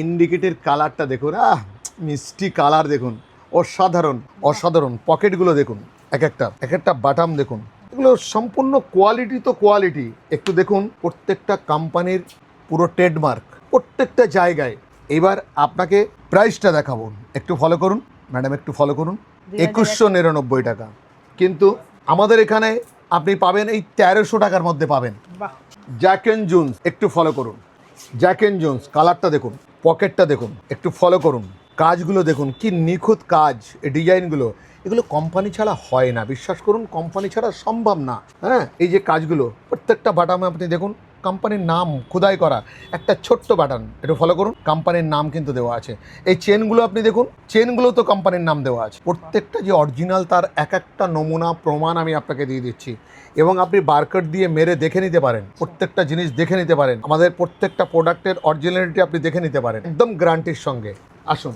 ইন্ডিকেটের কালারটা দেখুন, মিষ্টি কালার দেখুন, অসাধারণ অসাধারণ। পকেটগুলো দেখুন, এক একটা বাটাম দেখুন, এগুলো সম্পূর্ণ কোয়ালিটি তো কোয়ালিটি। একটু দেখুন প্রত্যেকটা কোম্পানির পুরো ট্রেডমার্ক প্রত্যেকটা জায়গায়। এবার আপনাকে প্রাইসটা দেখাবো, একটু ফলো করুন ম্যাডাম, একটু ফলো করুন। 2199 টাকা, কিন্তু আমাদের এখানে আপনি পাবেন এই 1300 টাকার মধ্যে পাবেন। জ্যাক এন্ড জোন্স, একটু ফলো করুন। জ্যাক এন্ড জোন্স, কালারটা দেখুন, পকেটটা দেখুন, একটু ফলো করুন। কাজগুলো দেখুন কি নিখুঁত কাজ, এই ডিজাইনগুলো, এগুলো কোম্পানি ছাড়া হয় না, বিশ্বাস করুন, কোম্পানি ছাড়া সম্ভব না। হ্যাঁ, এই যে কাজগুলো প্রত্যেকটা বাটামে আপনি দেখুন কোম্পানির নাম খোদাই করা, একটা ছোট্ট বাটন, একটু ফলো করুন, কোম্পানির নাম কিন্তু দেওয়া আছে। এই চেনগুলো আপনি দেখুন, চেনগুলো তো কোম্পানির নাম দেওয়া আছে। প্রত্যেকটা যে অরিজিনাল তার এক একটা নমুনা প্রমাণ আমি আপনাকে দিয়ে দিচ্ছি, এবং আপনি বারকোড দিয়ে মেরে দেখে নিতে পারেন, প্রত্যেকটা জিনিস দেখে নিতে পারেন, আমাদের প্রত্যেকটা প্রোডাক্টের অরিজিনালিটি আপনি দেখে নিতে পারেন একদম গ্যারান্টির সঙ্গে। আসুন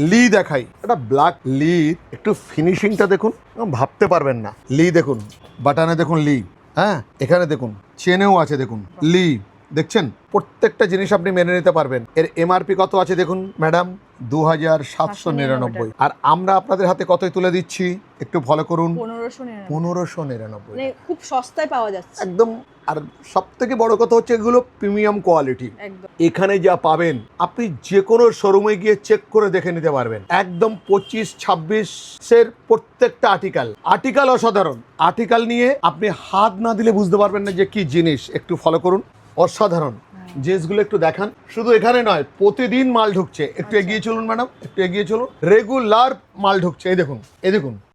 লি দেখাই, একটা ব্ল্যাক লি, একটু ফিনিশিংটা দেখুন, ভাবতে পারবেন না। লি দেখুন, বাটানে দেখুন লি, হ্যাঁ এখানে দেখুন চেনেও আছে, দেখুন লি, দেখছেন? প্রত্যেকটা জিনিস আপনি মেনে নিতে পারবেন। এর এমআরপি কত আছে দেখুন ম্যাডাম, 2799। আর আমরা আপনাদের হাতে কতই তুলে দিচ্ছি, একটু ফলো করুন, 1599। খুব সস্তায় পাওয়া যাচ্ছে একদম। আর সব থেকে বড় কথা হচ্ছে এগুলো প্রিমিয়াম কোয়ালিটি। এখানে যা পাবেন আপনি যে কোনো শোরুমে গিয়ে চেক করে দেখে নিতে পারবেন। একদম 25-26 প্রত্যেকটা আর্টিকেল অসাধারণ। আর্টিকেল নিয়ে আপনি হাত না দিলে বুঝতে পারবেন না যে কি জিনিস। একটু ফলো করুন, অসাধারণ জিনিসগুলো একটু দেখান। শুধু এখানে নয়, প্রতিদিন মাল ঢুকছে। একটু এগিয়ে চলুন ম্যাডাম, একটু এগিয়ে চলুন, রেগুলার মাল ঢুকছে। এই দেখুন, এই দেখুন,